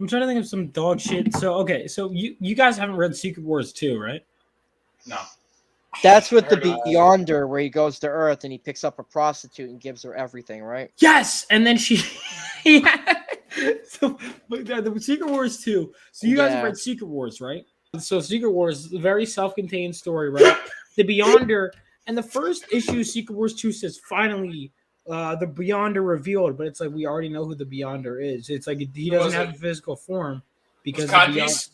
I'm trying to think of some dog shit. So okay, so you guys haven't read Secret Wars 2, right? No. That's with the Heard of it. Beyonder, where he goes to Earth and he picks up a prostitute and gives her everything, right? Yes, and then she. Yeah. So the Secret Wars 2. So you guys have Yeah. read Secret Wars, right? So Secret Wars is a very self-contained story, right? The Beyonder and the first issue of Secret Wars 2 says finally the Beyonder revealed, but it's like we already know who the Beyonder is. It's like he doesn't have a physical form because the Beyonder.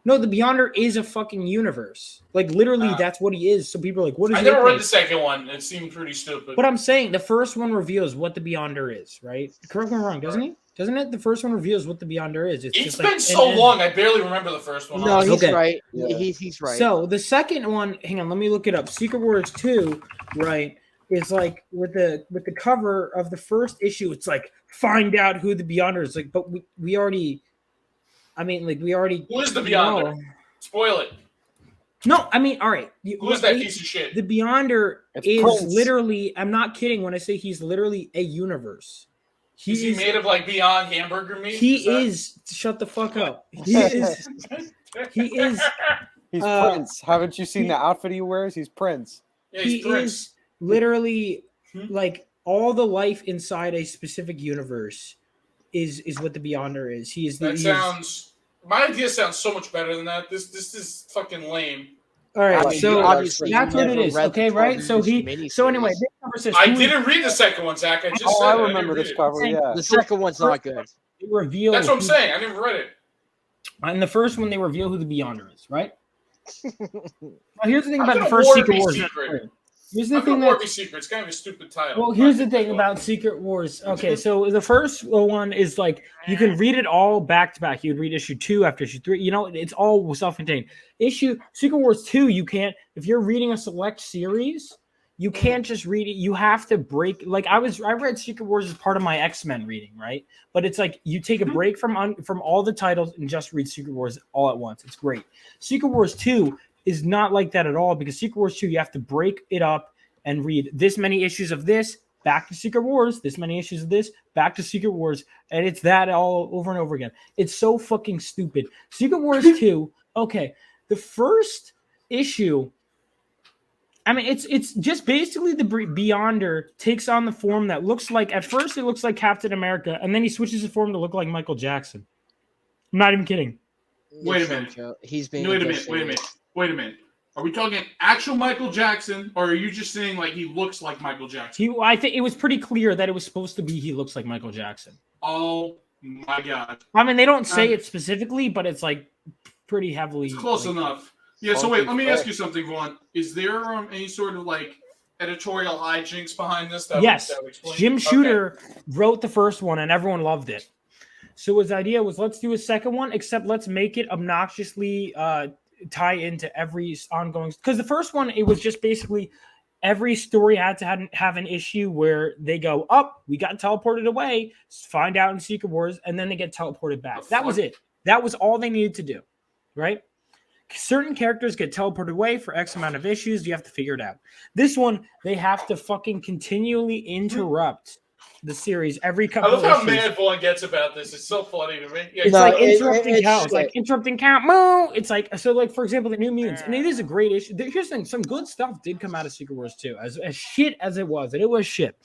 No, the Beyonder is a fucking universe. Like literally, that's what he is. So people are like, "What is?" I never read the second one. It seemed pretty stupid. But I'm saying the first one reveals what the Beyonder is, right? Correct me if I'm wrong, doesn't he? Doesn't it? The first one reveals what the Beyonder is. It's just been like, so long, I barely remember the first one. No, he's Okay. right. Yeah. He's right. So the second one, hang on, let me look it up. Secret Wars 2, right? Is like with the cover of the first issue, it's like find out who the Beyonder is. Like, but we already. I mean, like we already. Who is the Beyonder? know. Spoil it. No, I mean, all right. Who is that piece of shit? The Beyonder It's is Prince. literally. I'm not kidding when I say he's literally a universe. Is he made of like Beyond hamburger meat? He is. Shut the fuck up. He is. He is. He's Prince. Haven't you seen the outfit he wears? He's Prince. Yeah, He he's Prince. is literally like all the life inside a specific universe is what the Beyonder is. He is. That sounds. My idea sounds so much better than that. This is fucking lame. All right, I mean, so obviously that's you what it never is. read Okay, the right? So 12 he. miniseries. So anyway, this cover says I who is- didn't read the second one, Zach. I just Oh, said I it. remember didn't this read it. cover. Yeah. The second one's not good. They reveal. That's what I'm who- saying. I never read it. In the first one, they reveal who the Beyonder is, right? Now, here's the thing How about can the a first war Secret be Wars. secret? Here's How the can thing War that. be secret? It's kind of a stupid title. Well, here's the thing about Secret Wars. Okay, so the first one is like you can read it all back to back. You would read issue 2 after issue 3. You know, it's all self-contained. Secret Wars 2, you can't. If you're reading a select series, you can't just read it. You have to break. Like I read Secret Wars as part of my X-Men reading, right? But it's like you take a break from all the titles and just read Secret Wars all at once. It's great. Secret Wars 2 is not like that at all because Secret Wars 2, you have to break it up and read this many issues of this, back to Secret Wars, this many issues of this, back to Secret Wars, and it's that all over and over again. It's so fucking stupid. Secret Wars 2, okay, the first issue, I mean, it's just basically the Beyonder takes on the form that looks like, at first it looks like Captain America, and then he switches his form to look like Michael Jackson. I'm not even kidding. Wait a minute. He's being. Wait a minute. Are we talking actual Michael Jackson, or are you just saying like he looks like Michael Jackson? I think it was pretty clear that it was supposed to be he looks like Michael Jackson. Oh my god! I mean, they don't say it specifically, but it's like pretty heavily. It's close enough. Yeah. So wait, let me ask you something, Vaughn. Is there any sort of like editorial hijinks behind this? Yes, that would explain? Jim Shooter wrote the first one, and everyone loved it. So his idea was, let's do a second one, except let's make it obnoxiously tie into every ongoing. Because the first one, it was just basically every story had to have an issue where they go up, we got teleported away, find out in Secret Wars, and then they get teleported back. That was it. That was all they needed to do, right? Certain characters get teleported away for X amount of issues. You have to figure it out. This one, they have to fucking continually interrupt the series every couple I love of how issues. mad Vaughn gets about this. It's so funny to me. Yeah, It's No, like interrupting it's cows, like- like interrupting count. Moo! It's like, so like, for example, the New Mutants, and it is a great issue. Here's the thing, some good stuff did come out of Secret Wars 2, as shit as it was, and it was shit,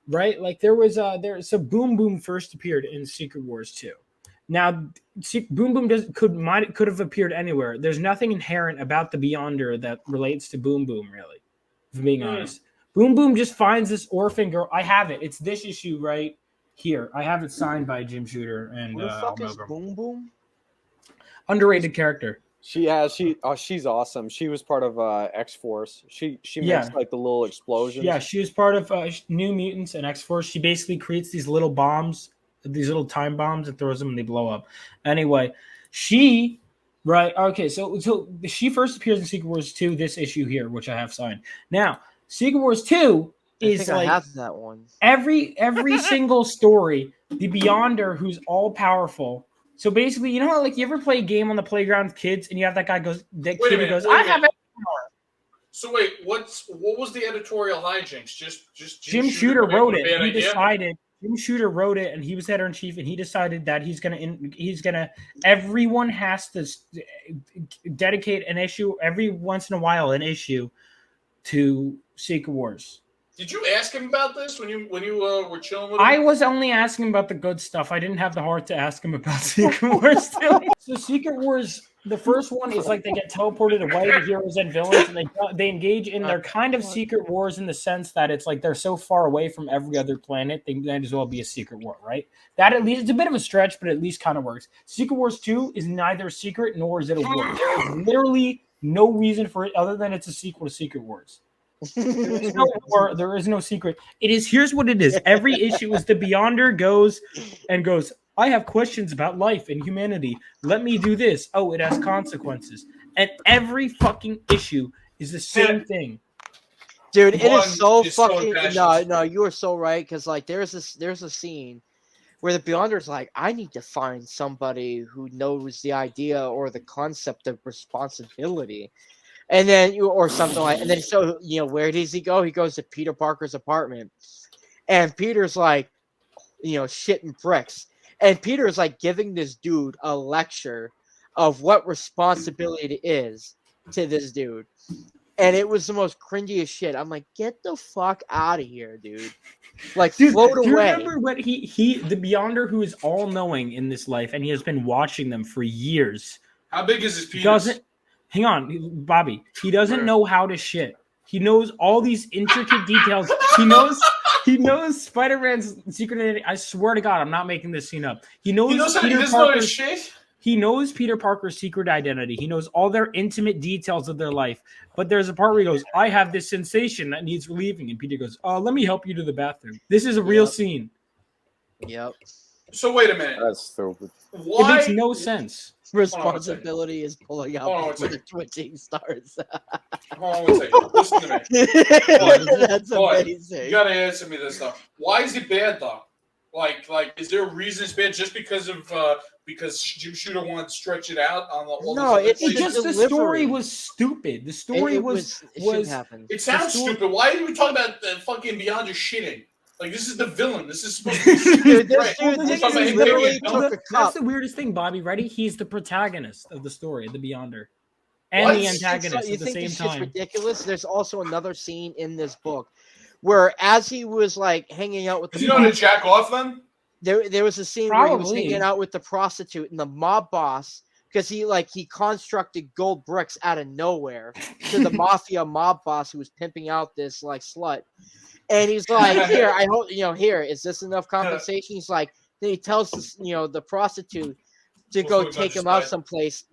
right? Like there was so Boom Boom first appeared in Secret Wars 2. Now, Boom Boom could have appeared anywhere. There's nothing inherent about the Beyonder that relates to Boom Boom, really, if I'm being honest. Boom Boom just finds this orphan girl. I have it. It's this issue right here. I have it signed by Jim Shooter and Who the fuck is Milgram. Boom Boom? Underrated character. She's awesome. She was part of X-Force. She makes like the little explosions. Yeah, she was part of New Mutants and X-Force. She basically creates these little bombs, these little time bombs, and throws them and they blow up. Anyway, she so she first appears in Secret Wars 2, this issue here, which I have signed. Now, Secret Wars 2 is I like have that one. every single story, the Beyonder who's all powerful. So basically, you know how like you ever play a game on the playground with kids and you have that guy goes, Wait a minute, goes, wait a I have minute. power. So wait, what was the editorial hijinks? Just Jim Shooter came up wrote with a it. bad He idea? decided. Jim Shooter wrote it, and he was editor in chief, and he decided that everyone has to dedicate an issue every once in a while, an issue to Secret Wars. Did you ask him about this when you were chilling with him? I was only asking about the good stuff. I didn't have the heart to ask him about Secret Wars. So Secret Wars, the first one is like they get teleported away, the heroes and villains, and they engage in their kind of secret wars in the sense that it's like they're so far away from every other planet, they might as well be a secret war, right? That at least, it's a bit of a stretch, but at least kind of works. Secret Wars 2 is neither secret nor is it a war. There is literally no reason for it other than it's a sequel to Secret Wars. There is no secret. It is. Here's what it is. Every issue is the Beyonder goes, I have questions about life and humanity. Let me do this. Oh, it has consequences. And every fucking issue is the same thing. Dude, it is so fucking no, you are so right, because like there's a scene where the Beyonder's like, I need to find somebody who knows the idea or the concept of responsibility. And then or something like, and then so where does he go? He goes to Peter Parker's apartment, and Peter's like, shitting bricks, and Peter's like giving this dude a lecture of what responsibility it is to this dude, and it was the most cringiest shit. I'm like, get the fuck out of here, dude! Like, dude, float away. Do you remember what the Beyonder who is all knowing in this life, and he has been watching them for years? How big is his penis? Hang on, Bobby. He doesn't know how to shit. He knows all these intricate details. He knows Spider-Man's secret identity. I swear to God, I'm not making this scene up. He knows Peter Parker's secret identity. He knows all their intimate details of their life. But there's a part where he goes, I have this sensation that needs relieving. And Peter goes, let me help you to the bathroom. This is a real scene. Yep. So wait a minute. That's stupid. It makes no sense. Responsibility is pulling out where the twitching starts. Hold on 1 second. Listen to me. That's amazing. You gotta answer me this stuff. Why is it bad though? Like, is there a reason it's bad just because Jim Shooter wanted to stretch it out on the? No, it's just the story was stupid. The story was. It sounds stupid. Why are we talking about the fucking Beyonder shitting? Like, this is the villain. This is supposed to be That's the weirdest thing, Bobby. Ready? He's the protagonist of the story, the Beyonder, and the antagonist at the same time. Ridiculous. There's also another scene in this book where, as he was like hanging out with the, is he going to jack off then? There was a scene where he was hanging out with the prostitute and the mob boss, because he constructed gold bricks out of nowhere to the mafia mob boss who was pimping out this like slut. And he's like, here, I hope, here, is this enough compensation? He's like, then he tells the prostitute to go take him out someplace,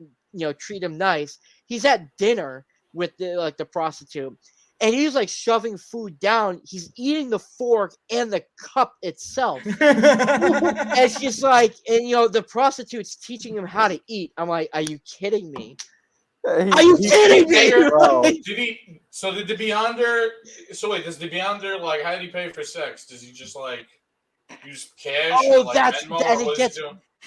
treat him nice. He's at dinner with the prostitute, and he's like shoving food down. He's eating the fork and the cup itself. And she's like, and the prostitute's teaching him how to eat. I'm like, are you kidding me? Are you kidding me? Did the Beyonder? So wait, does the Beyonder how did he pay for sex? Does he just use cash? Oh,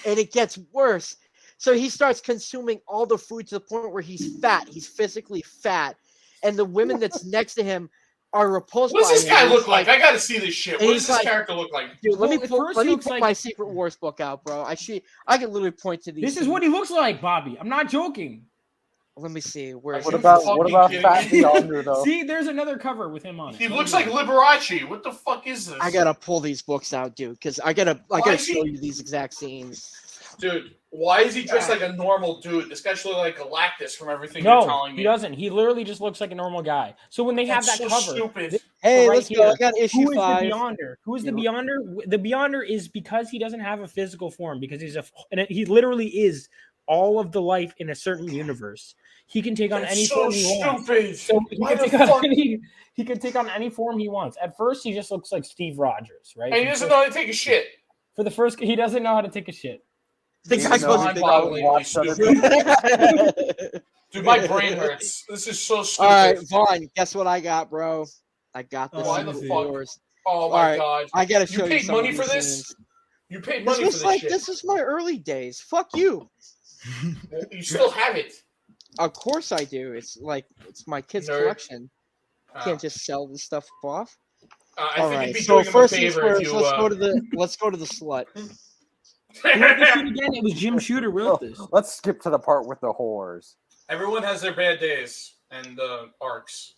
and it gets worse. So he starts consuming all the food to the point where he's fat. He's physically fat, and the women that's next to him are repulsed. What does this guy look like? I gotta see this shit. What does this character look like? Dude, let me pull my Secret Wars book out, bro. I can literally point to these. This is what he looks like, Bobby. I'm not joking. Let me see. What about Fat Beyonder though? See, there's another cover with him on it. He looks like Liberace. What the fuck is this? I gotta pull these books out, dude, because I gotta show you these exact scenes. Dude, why is he dressed like a normal dude? This guy should look like Galactus from everything you're telling me. No, he doesn't. He literally just looks like a normal guy. So when they have that cover, stupid. Hey, let's go. I got issue 5. Who is the Beyonder? The Beyonder is because he doesn't have a physical form, because he literally is all of the life in a certain universe. He can take on any form he wants. So he can take on any form he wants. At first, he just looks like Steve Rogers, right? And he doesn't know how to take a shit. He doesn't know how to take a shit. The guy goes stupid. Dude, my brain hurts. This is so stupid. All right, Vaughn, guess what I got, bro? I got this. Why the fuck? Yours. Oh my god! I gotta show you. You paid money for this? You paid money for this shit. This is my early days. Fuck you. You still have it. Of course I do. It's my kid's collection. Can't just sell this stuff off. I All think right. you'd be So doing him a first things favor if first, you. let's go to the slut. Who wrote this shit again? It was Jim Shooter wrote this. Let's skip to the part with the whores. Everyone has their bad days and arcs.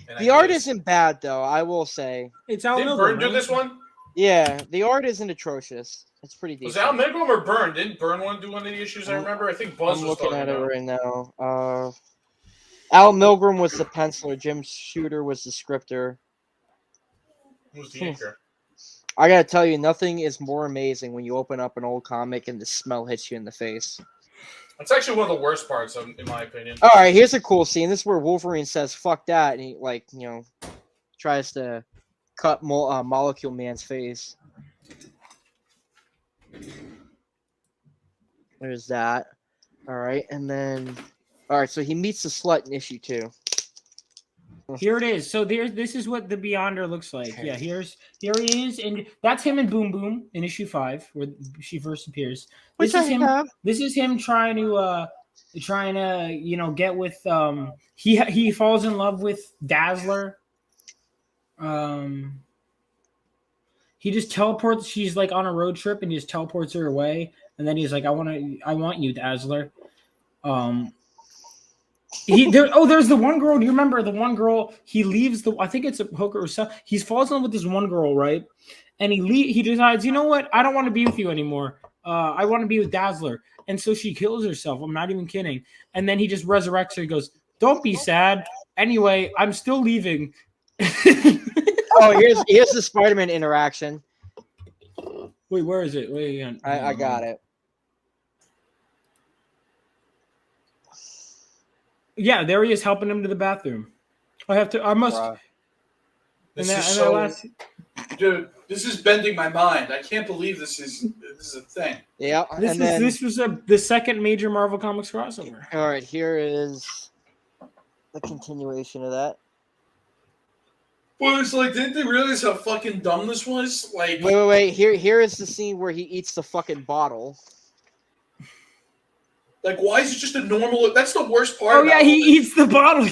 And The art ideas. isn't bad though, I will say. It's Al Didn't Milgrom, Byrne do right? this one? Yeah, the art isn't atrocious. It's pretty decent. Was Al Milgrom or Byrne? Didn't Byrne want to do one of the issues? I remember. I think Buzz I'm was looking talking at it about. right now. Al Milgrom was the penciler. Jim Shooter was the scripter. Who's the anchor? I gotta tell you, nothing is more amazing when you open up an old comic and the smell hits you in the face. That's actually one of the worst parts, in my opinion. All right, here's a cool scene. This is where Wolverine says "fuck that," and he tries to cut Molecule Man's face. There's that. All right, and then so he meets the slut in issue 2. Here it is. So this is what the Beyonder looks like. Yeah, here he is, and that's him in Boom Boom in issue 5, where she first appears. This is him trying to get with he falls in love with Dazzler. He just teleports. She's like on a road trip, and he just teleports her away. And then he's like, I want you, Dazzler. There's the one girl. Do you remember the one girl? He leaves I think it's a hooker or something. He falls in love with this one girl, right? And he decides, you know what? I don't want to be with you anymore. I want to be with Dazzler. And so she kills herself. I'm not even kidding. And then he just resurrects her. He goes, don't be sad. Anyway, I'm still leaving. Here's the Spider-Man interaction. Wait, where is it? Wait again. I got it. Yeah, there he is helping him to the bathroom. I must. Right. Dude, this is bending my mind. I can't believe this is a thing. Yeah, this was the second major Marvel Comics crossover. All right, here is the continuation of that. Well, it's like, didn't they realize how fucking dumb this was? Like, wait. Here is the scene where he eats the fucking bottle. Like, why is it just a normal? That's the worst part. Oh yeah, he eats the bottle.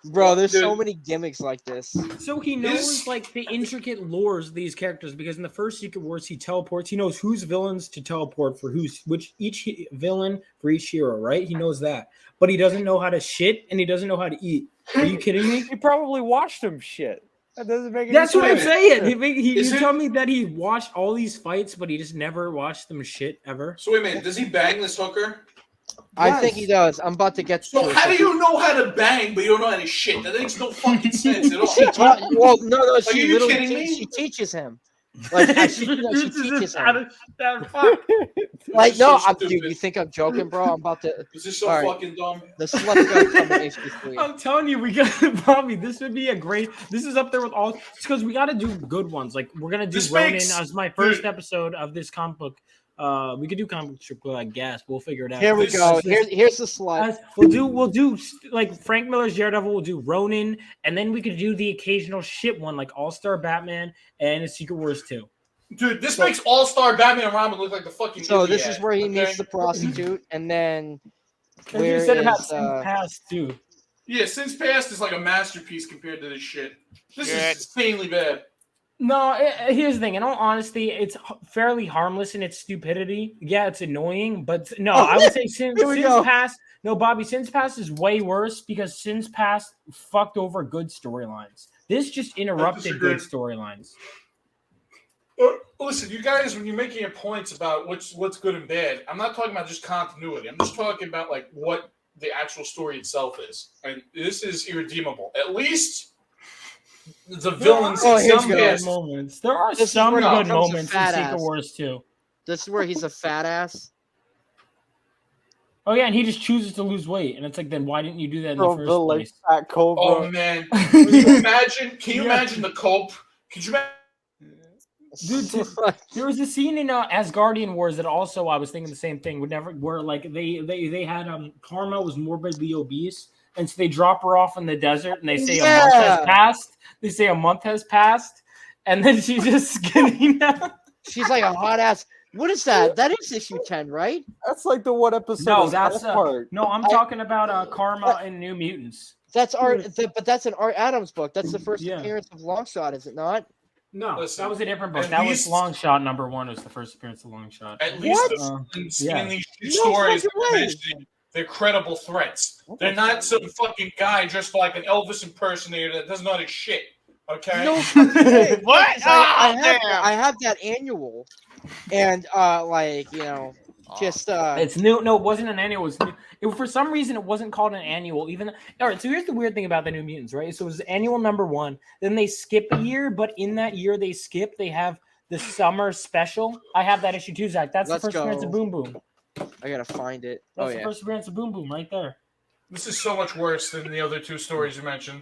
Bro, there's so many gimmicks like this. So he knows like the intricate lores of these characters because in the first Secret Wars he teleports. He knows whose villains to teleport for each villain for each hero, right? He knows that, but he doesn't know how to shit and he doesn't know how to eat. Are you kidding me? He probably watched him shit. That doesn't make any That's sense. what I'm saying. You tell me that he watched all these fights, but he just never watched them shit ever. So wait a minute, does he bang this hooker? I think he does. I'm about to get to So it. how do you know how to bang, but you don't know how to shit? That makes no fucking sense at all. No. Are She you literally kidding me? she teaches him. Like she teaches him. Fuck. Like no, so dude. You think I'm joking, bro? I'm about to. This is so fucking dumb. The slut's gonna come in issue 3. I'm telling you, we got Bobby. This would be a great. This is up there with all because we got to do good ones. Like we're gonna do Ronin as my first episode of this comic book. We could do comic strip, I guess. We'll figure it out. Here we go. Here's the slut. We'll do like Frank Miller's Daredevil. We'll do Ronin, and then we could do the occasional shit one like All Star Batman and Secret Wars 2. Dude, this makes All Star Batman and Robin look like the fucking. So Iliad, this is where he meets the prostitute, and then where you said about Sin Past too. Yeah, Sin's Past is like a masterpiece compared to this shit. This is insanely bad. No, here's the thing. In all honesty, it's fairly harmless in its stupidity. Yeah, it's annoying, but no, I would say Sin's Past. No, Bobby, Sin's Past is way worse because Sin's Past fucked over good storylines. This just interrupted good storylines. Listen, you guys, when you're making your points about what's good and bad, I'm not talking about just continuity. I'm just talking about like what the actual story itself is, and this is irredeemable. At least. The villains in some good moments. There are some good moments in Secret Wars too. This is where he's a fat ass. Oh yeah, and he just chooses to lose weight, and it's like, then why didn't you do that in the first place? Fat Cobra. Oh man, can you imagine? Can you imagine the cope? Could you imagine? Dude, there was a scene in Asgardian Wars that also I was thinking the same thing. Where like they had Karma was morbidly obese. And so they drop her off in the desert, and they say a month has passed. They say a month has passed, and then she's just skinny now. She's like a hot ass. What is that? That is issue 10, right? That's like the one episode. No, that's part. No, I'm talking about Karma and New Mutants. That's but that's an Art Adams book. That's the first appearance of Longshot, is it not? No, Listen, that was a different book. That was Longshot #1 was the first appearance of Longshot. At least in these two stories they're mentioning, they're credible threats. They're not some fucking guy dressed like an Elvis impersonator that doesn't know his shit. Okay. No, what? I have that annual, and it's new. No, it wasn't an annual. It was new. For some reason, it wasn't called an annual. All right. So here's the weird thing about the New Mutants, right? So it was annual #1. Then they skip a year, but in that year they have the summer special. I have that issue too, Zach. That's the first appearance of Boom Boom. I gotta find it. That's the first appearance of Boom Boom right there. This is so much worse than the other two stories you mentioned.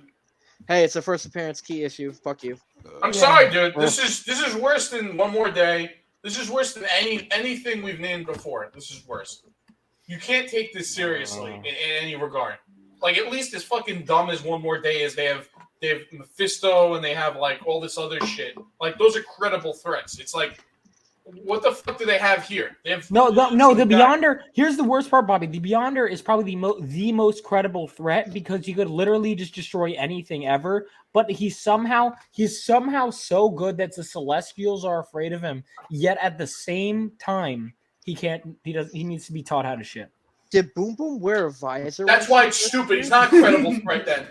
Hey, it's a first appearance key issue. Fuck you. I'm sorry, dude. This is worse than One More Day. This is worse than anything we've named before. This is worse. You can't take this seriously in any regard. Like, at least as fucking dumb as One More Day is, they have Mephisto and they have like all this other shit. Like, those are credible threats. It's like, what the fuck do they have here? They have no. The Beyonder. Here's the worst part, Bobby. The Beyonder is probably the most credible threat because you could literally just destroy anything ever. But he's somehow so good that the Celestials are afraid of him. Yet at the same time, he needs to be taught how to ship. Did Boom Boom wear a visor? That's why it's stupid. He's not a credible threat then.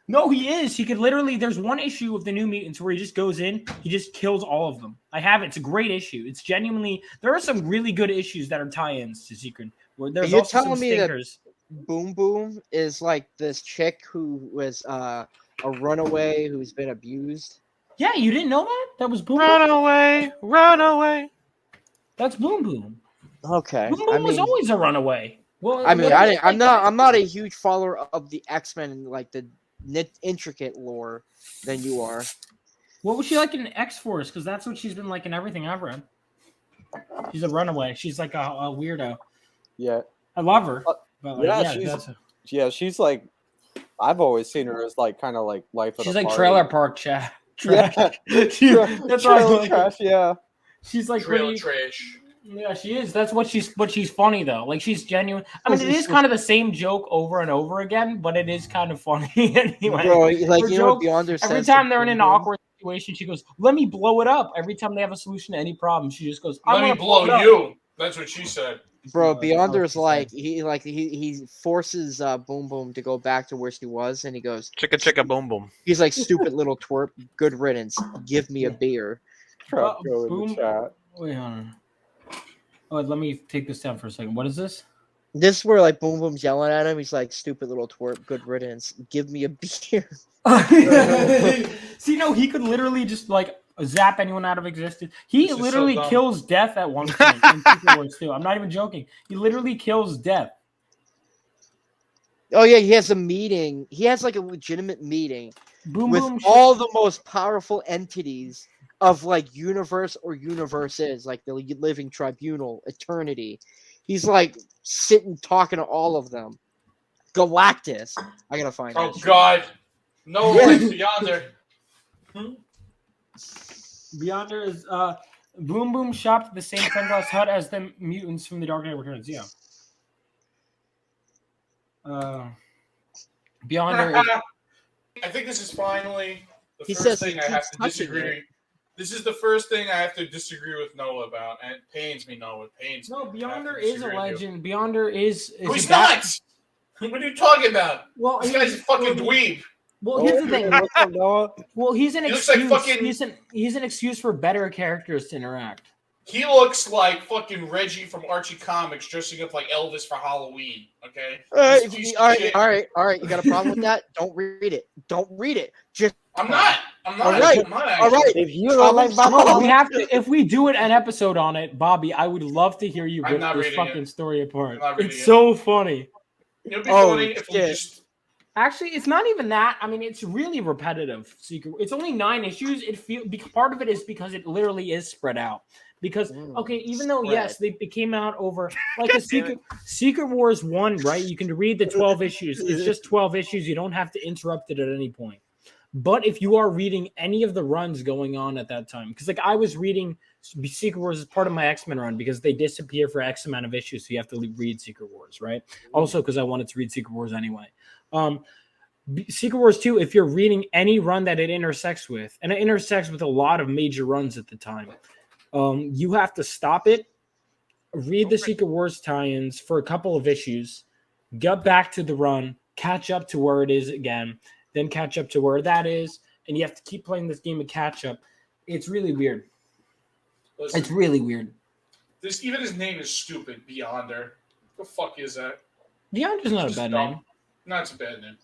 No, he is. He could literally. There's one issue of the New Mutants where he just goes in, he just kills all of them. I have it. It's a great issue. It's genuinely. There are some really good issues that are tie-ins to Secret. Where there's Are you also telling some me stinkers. that Boom Boom is like this chick who was a runaway who's been abused? Yeah, you didn't know that? That was Boom Boom. Run away. That's Boom Boom. Okay. Boom Boom was always a runaway. Well, I mean, I'm not a huge follower of the X-Men and like the intricate lore than you are. What was she like in X-Force? Because that's what she's been like in everything I've read. She's a runaway. She's like a weirdo. Yeah. I love her. But like, she's like, I've always seen her as like kind of like life. She's like trailer park trash. That's why I like trash. Yeah. She's like trailer trash. Yeah, she is. That's what she's funny though. Like she's genuine. I mean, it is kind of the same joke over and over again, but it is kind of funny anyway. Bro, like you know what Beyonder says? Every time they're in an awkward situation, she goes, "Let me blow it up." Every time they have a solution to any problem, she just goes, "Let me blow you." That's what she said. Bro, Beyonder's like he forces Boom Boom to go back to where she was, and he goes, "Chicka chicka boom boom." He's like, "Stupid little twerp, good riddance. Give me a beer." Go in the chat. Wait, hold on. Oh, let me take this down for a second. What is this? This is where like Boom Boom's yelling at him. He's like, "Stupid little twerp, good riddance. Give me a beer." See, no, he could literally just like zap anyone out of existence. He literally kills Death at one point in Secret Wars 2. I'm not even joking. He literally kills Death. Oh yeah, he has a meeting. He has like a legitimate meeting with all the most powerful entities of like universe or universes, like the Living Tribunal, Eternity. He's like sitting talking to all of them. Galactus. I gotta find. Oh God, no way Beyonder. Beyonder is Boom Boom shopped at the same penthouse hut as the mutants from The Dark Knight Returns. Yeah. Beyonder. I think this is finally the first thing I have to disagree. This is the first thing I have to disagree with Noah about, and it pains me, Noah. It pains me. No, Beyonder is a legend. Beyonder is he's not! What are you talking about? Well, this guy's a fucking dweeb. Well, here's the thing. Well, he's an excuse. Like fucking, he's an excuse for better characters to interact. He looks like fucking Reggie from Archie Comics dressing up like Elvis for Halloween. Okay. All right. You got a problem with that? Don't read it. Don't read it. Just. I'm not. All right. If you don't like we have to. If we do an episode on it, Bobby, I would love to hear you rip this fucking story apart. It's so funny. It'd be funny if we just. Actually, it's not even that. I mean, it's really repetitive. It's only 9 issues. Part of it is because it literally is spread out. Because even though they came out over like a Secret Wars 1, right? You can read the 12 issues. It's just 12 issues. You don't have to interrupt it at any point. But if you are reading any of the runs going on at that time, because like I was reading Secret Wars as part of my X-Men run because they disappear for X amount of issues, so you have to read Secret Wars, right? Also because I wanted to read Secret Wars anyway. Secret Wars 2, if you're reading any run that it intersects with, and it intersects with a lot of major runs at the time, you have to stop it, read the Secret Wars tie-ins for a couple of issues, get back to the run, catch up to where it is again, then catch up to where that is, and you have to keep playing this game of catch up. It's really weird. Listen, it's really weird. Even his name is stupid. Beyonder. What the fuck is that? Beyonder's not a bad name. No, it's a bad name.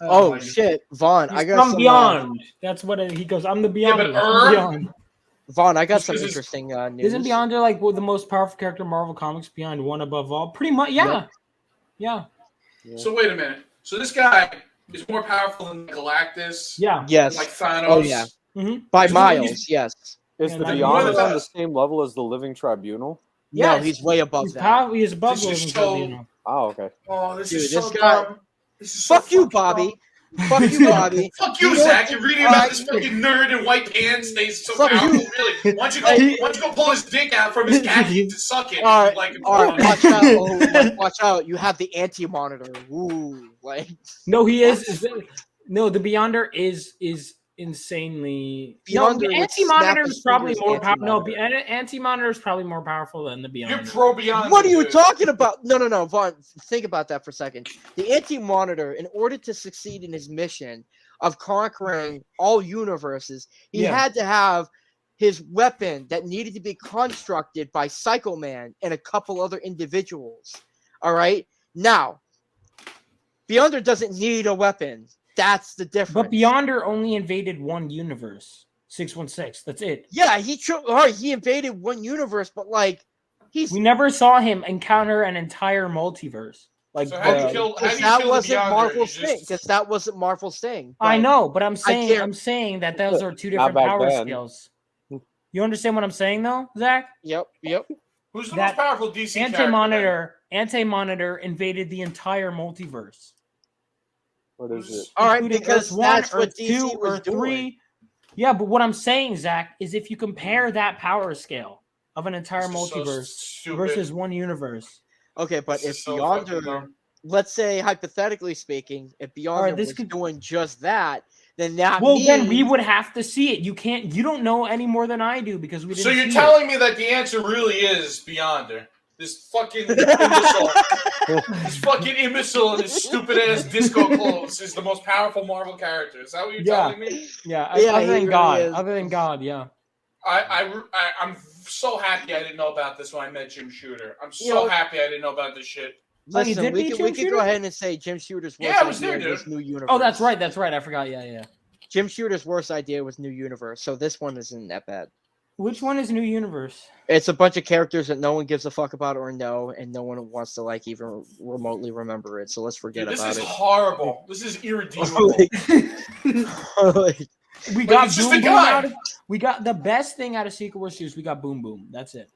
Oh shit, Vaughn! I got some Beyond. That's what he goes. I'm the Beyond. Yeah, Beyond. Vaughn, I got some interesting news. Isn't Beyonder like the most powerful character in Marvel Comics beyond one above all? Pretty much, yeah. Yeah. So wait a minute. So this guy is more powerful than Galactus? Yeah. Yes. Like Thanos? Oh, yeah. Mm-hmm. By miles, yes. Is the Beyonder on the same level as the Living Tribunal? No, he's way above that. He's above the Living Tribunal. Oh, okay. Oh, this is this so guy. dumb. This is so Fuck you, Bobby. Fuck you, Bobby. Fuck you, Zach. You're reading about this fucking nerd in white pants. He's so powerful. Really. Why don't you go pull his dick out from his khaki to suck it? All right, like, watch out. Oh, watch out. You have the anti-monitor. Ooh, like. No, he is. No, the Beyonder is insanely. Beyonder no, anti-monitor is probably more powerful. No, anti-monitor is probably more powerful than the Beyonder. You're pro Beyonder. What are you talking about? No, Vaughn. Think about that for a second. The anti-monitor, in order to succeed in his mission of conquering all universes, he had to have his weapon that needed to be constructed by Psycho Man and a couple other individuals. All right. Now, Beyonder doesn't need a weapon. That's the difference. But Beyonder only invaded one universe, 616. That's it. Yeah, he invaded one universe, but like we never saw him encounter an entire multiverse. Like so that wasn't Marvel's thing. Because that wasn't Marvel's thing. I know, but I'm saying that those are two different power scales. You understand what I'm saying, though, Zach? Yep. Who's the most powerful DC character? Anti-Monitor invaded the entire multiverse. What is it? All right, because that's what DC two was or three. doing. Yeah, but what I'm saying, Zach, is if you compare that power scale of an entire multiverse versus one universe. Okay, but if Beyonder, let's say hypothetically speaking, if Beyonder was doing just that, then that means... then we would have to see it. You don't know any more than I do because we didn't. So you're telling me that the answer really is Beyonder. This fucking imbecile. This fucking imbecile in his stupid ass disco clothes is the most powerful Marvel character. Is that what you're telling me? Yeah. Other than God, yeah. I'm so happy I didn't know about this when I met Jim Shooter. I'm so happy I didn't know about this shit. Listen, we could go ahead and say Jim Shooter's worst idea was New Universe. Oh, that's right. I forgot. Yeah. Jim Shooter's worst idea was New Universe, so this one isn't that bad. Which one is New Universe? It's a bunch of characters that no one gives a fuck about or know, and no one wants to like even remotely remember it. So let's forget about it. This is horrible. This is irredeemable. We got Boom Boom out of, we got the best thing out of Secret Wars 2 is we got Boom Boom. That's it.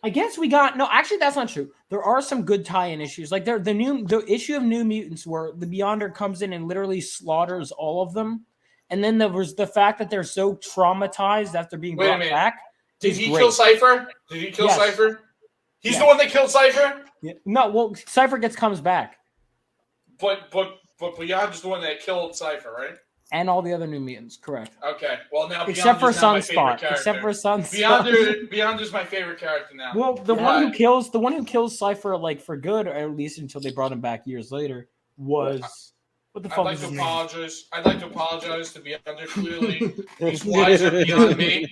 I guess we got actually that's not true. There are some good tie-in issues. Like the issue of New Mutants where the Beyonder comes in and literally slaughters all of them. And then there was the fact that they're so traumatized after being brought back. Did he kill Cypher? Cypher? He's the one that killed Cypher? Yeah. No, well, Cypher comes back. But Beyonder's the one that killed Cypher, right? And all the other New Mutants, correct. Okay. Well, now except for Sunspot. Beyonder's my favorite character now. Well, the one who kills Cypher like for good, or at least until they brought him back years later, was what the fuck? I'd like to apologize to Beyonder. Clearly, he's wiser beyond me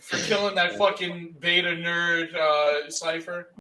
for killing that fucking beta nerd Cypher.